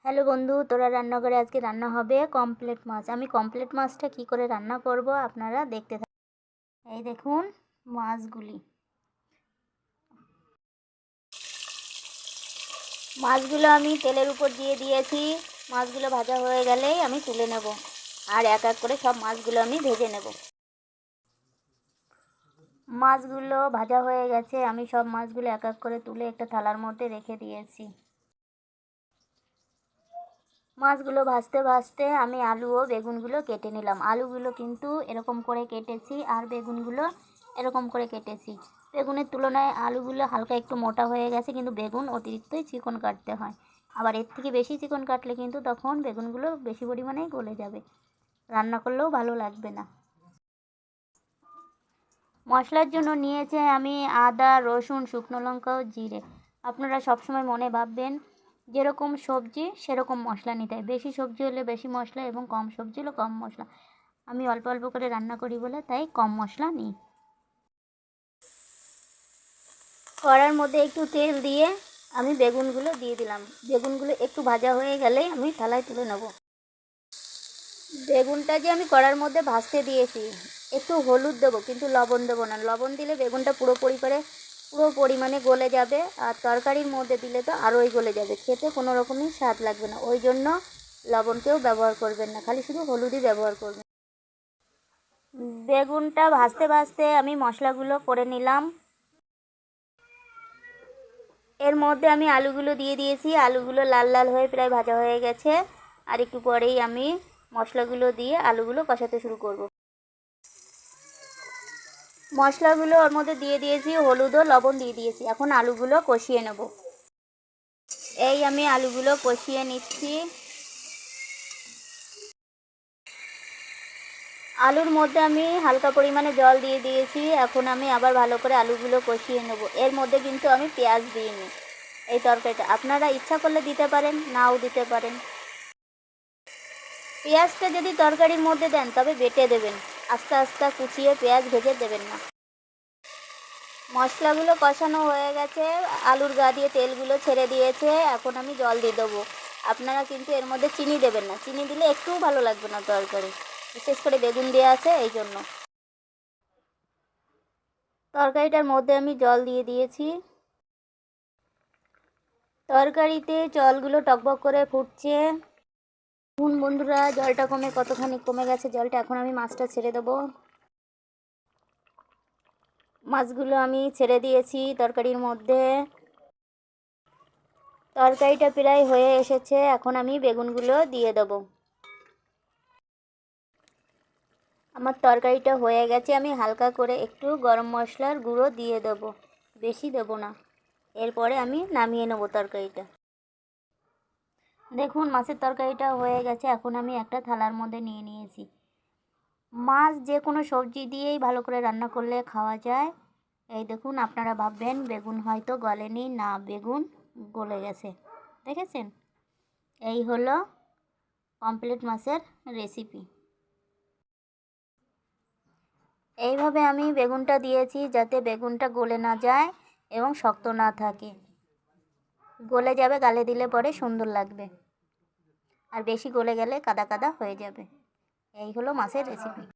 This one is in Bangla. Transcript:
হ্যালো বন্ধু, তোরা রান্নাঘরে আজকে রান্না হবে কমপ্লেট মাছ। আমি কমপ্লেট মাছটা কি করে রান্না করব আপনারা দেখতে থাকুন। এই দেখুন মাছগুলো আমি তেলের উপর দিয়ে দিয়েছি। মাছগুলো ভাজা হয়ে গেলেই আমি তুলে নেব, আর এক এক করে সব মাছগুলো আমি ভেজে নেব। মাছগুলো ভাজা হয়ে গেছে, আমি সব মাছগুলো এক এক করে তুলে একটা থালার মধ্যে রেখে দিয়েছি। মাছগুলো ভাজতে ভাজতে আমি আলু ও বেগুনগুলো কেটে নিলাম। আলুগুলো কিন্তু এরকম করে কেটেছি, আর বেগুনগুলো এরকম করে কেটেছি। বেগুনের তুলনায় আলুগুলো হালকা একটু মোটা হয়ে গেছে, কিন্তু বেগুন অতিরিক্তই চিকন কাটতে হয়। আবার এর থেকে বেশি চিকন কাটলে কিন্তু তখন বেগুনগুলো বেশি পরিমাণেই গলে যাবে, রান্না করলেও ভালো লাগবে না। মশলার জন্য নিয়েছে আমি আদা, রসুন, শুকনো লঙ্কা ও জিরে। আপনারা সবসময় মনে ভাববেন যেরকম সবজি সেরকম মশলা নিতে হয়। বেশি সবজি হলে বেশি মশলা, এবং কম সবজি হলে কম মশলা। আমি অল্প অল্প করে রান্না করি বলে তাই কম মশলা নিই। কড়ার মধ্যে একটু তেল দিয়ে আমি বেগুনগুলো দিয়ে দিলাম। বেগুনগুলো একটু ভাজা হয়ে গেলেই আমি থালায় তুলে নেব। বেগুনটা যে আমি কড়ার মধ্যে ভাজতে দিয়েছি, একটু হলুদ দেবো, কিন্তু লবণ দেবো না। লবণ দিলে বেগুনটা পুরো পরিমাণে গলে যাবে, আর তরকারির মধ্যে দিলে তো আরোই গলে যাবে, খেতে কোনো রকমই স্বাদ লাগবে না। ওই জন্য লবণকেও ব্যবহার করবেন না, খালি শুধু হলুদই ব্যবহার করবেন। বেগুনটা ভাজতে ভাজতে আমি মশলাগুলো করে নিলাম। এর মধ্যে আমি আলুগুলো দিয়ে দিয়েছি। আলুগুলো লাল লাল হয়ে প্রায় ভাজা হয়ে গেছে, আর একটু পরেই আমি মশলাগুলো দিয়ে আলুগুলো কষাতে শুরু করব। মশলাগুলো ওর মধ্যে দিয়ে দিয়েছি, হলুদ ও লবণ দিয়ে দিয়েছি। এখন আলুগুলো কষিয়ে নেব। এই আমি আলুগুলো কষিয়ে নিচ্ছি। আলুর মধ্যে আমি হালকা পরিমাণে জল দিয়ে দিয়েছি। এখন আমি আবার ভালো করে আলুগুলো কষিয়ে নেব। এর মধ্যে কিন্তু আমি পেঁয়াজ দিইনি এই তরকারিটা। আপনারা ইচ্ছা করলে দিতে পারেন, নাও দিতে পারেন। পেঁয়াজটা যদি তরকারির মধ্যে দেন তবে বেটে দেবেন, আস্তে আস্তে কুচিয়ে পেঁয়াজ ভেজে দেবেন না। মশলাগুলো কষানো হয়ে গেছে, আলুর গা দিয়ে তেলগুলো ছেড়ে দিয়েছে। এখন আমি জল দিয়ে দেবো। আপনারা কিন্তু এর মধ্যে চিনি দেবেন না, চিনি দিলে একটুও ভালো লাগবে না তরকারি, বিশেষ করে বেগুন দেওয়া আছে এই জন্য। তরকারিটার মধ্যে আমি জল দিয়ে দিয়েছি। তরকারিতে জলগুলো টকবক করে ফুটছে। বন্ধুরা, জলটা কতখানি কমে গেছে জলটা। এখন আমি মাছটা ছেড়ে দেবো। মাছগুলো আমি ছেড়ে দিয়েছি তরকারির মধ্যে। তরকারিটা প্রায় হয়ে এসেছে, এখন আমি বেগুনগুলো দিয়ে দেবো। আমার তরকারিটা হয়ে গেছে। আমি হালকা করে একটু গরম মশলার গুঁড়ো দিয়ে দেবো, বেশি দেবো না। এরপরে আমি নামিয়ে নেবো তরকারিটা। দেখুন মাছের তরকারিটা হয়ে গেছে। এখন আমি একটা থালার মধ্যে নিয়ে নিয়েছি। মাছ যে কোনো সবজি দিয়েই ভালো করে রান্না করলে খাওয়া যায়। এই দেখুন, আপনারা ভাববেন বেগুন হয়তো গলেনি, না, বেগুন গলে গেছে। দেখেছেন? এই হলো কমপ্লেট মাছের রেসিপি। এইভাবে আমি বেগুনটা দিয়েছি যাতে বেগুনটা গলে না যায় এবং শক্ত না থাকে। গলে যাবে, গালে দিলে পরে সুন্দর লাগবে, আর বেশি গলে গেলে কাদা কাদা হয়ে যাবে। এই হলো মাছের রেসিপি।